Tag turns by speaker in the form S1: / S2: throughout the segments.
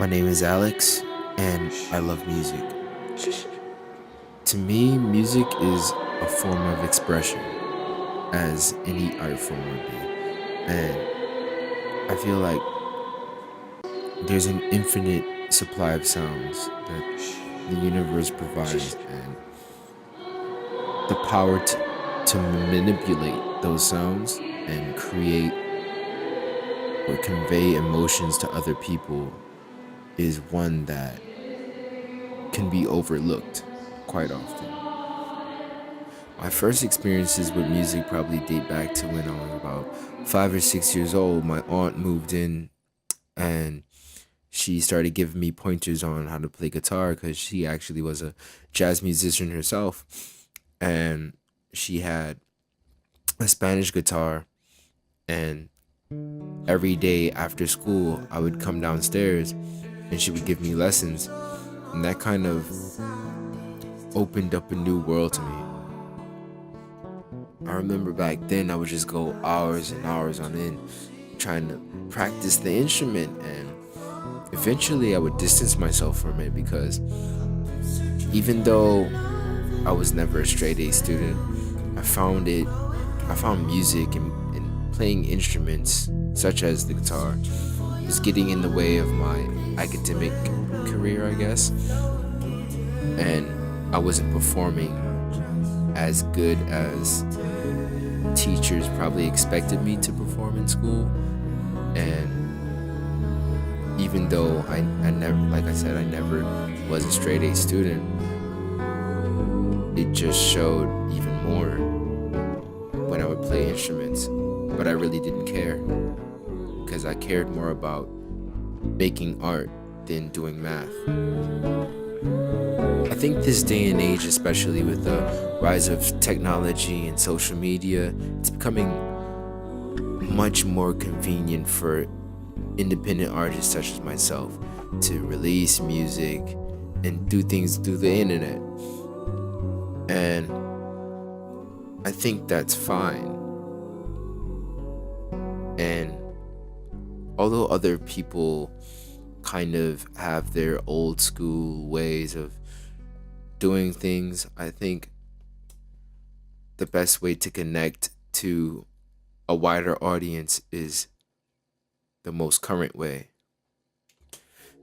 S1: My name is Alex, and I love music. To me, music is a form of expression, as any art form would be. And I feel like there's an infinite supply of sounds that the universe provides, and the power to manipulate those sounds and create or convey emotions to other people is one that can be overlooked quite often. My first experiences with music probably date back to when I was about 5 or 6 years old. My aunt moved in and she started giving me pointers on how to play guitar because she actually was a jazz musician herself. And she had a Spanish guitar. And every day after school, I would come downstairs and she would give me lessons. And that kind of opened up a new world to me. I remember back then I would just go hours and hours on end trying to practice the instrument, and eventually I would distance myself from it because even though I was never a straight A student, I found music and playing instruments such as the guitar was getting in the way of my academic career, I guess. And I wasn't performing as good as teachers probably expected me to perform in school. And even though I never, like I said, I never was a straight A student, it just showed even more when I would play instruments. But I really didn't care because I cared more about making art than doing math. I think this day and age, especially with the rise of technology and social media, it's becoming much more convenient for independent artists such as myself to release music and do things through the internet. And I think that's fine. And although other people kind of have their old school ways of doing things, I think the best way to connect to a wider audience is the most current way.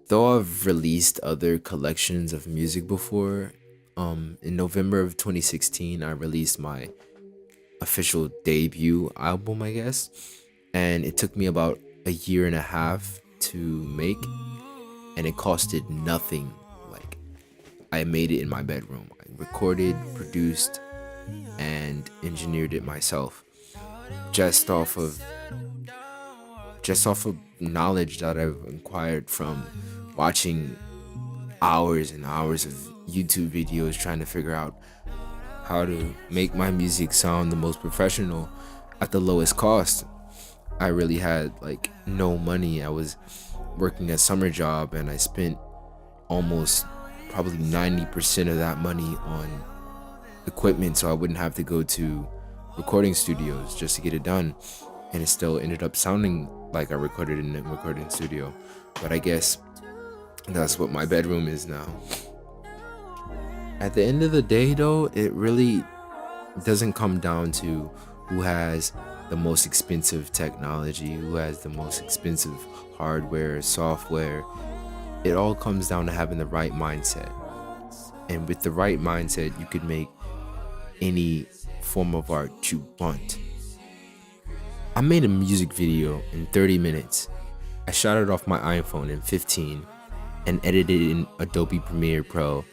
S1: Though I've released other collections of music before, in November of 2016, I released my official debut album, I guess, and it took me about a year and a half to make, and it costed nothing. Like, I made it in my bedroom. I recorded, produced, and engineered it myself, just off of knowledge that I've acquired from watching hours and hours of YouTube videos trying to figure out how to make my music sound the most professional at the lowest cost. I really had like no money. I was working a summer job and I spent almost probably 90% of that money on equipment so I wouldn't have to go to recording studios just to get it done. And it still ended up sounding like I recorded in a recording studio. But I guess that's what my bedroom is now. At the end of the day, though, it really doesn't come down to who has the most expensive technology, who has the most expensive hardware, software. It all comes down to having the right mindset. And with the right mindset, you could make any form of art you want. I made a music video in 30 minutes. I shot it off my iPhone in 15 and edited it in Adobe Premiere Pro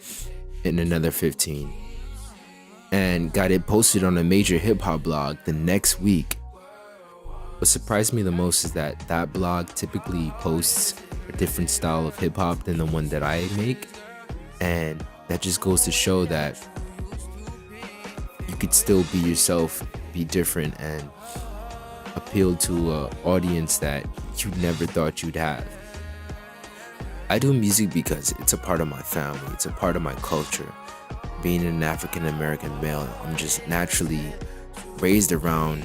S1: in another 15 and got it posted on a major hip hop blog the next week. What surprised me the most is that that blog typically posts a different style of hip hop than the one that I make, and that just goes to show that you could still be yourself, be different, and appeal to an audience that you never thought you'd have. I do music because it's a part of my family, it's a part of my culture. Being an African American male, I'm just naturally raised around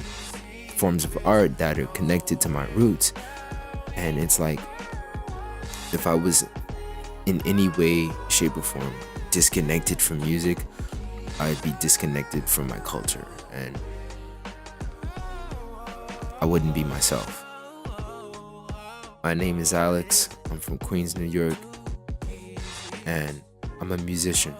S1: forms of art that are connected to my roots. And it's like If I was in any way, shape, or form disconnected from music, I'd be disconnected from my culture and I wouldn't be myself. My name is Alex. I'm from Queens, New York, and I'm a musician.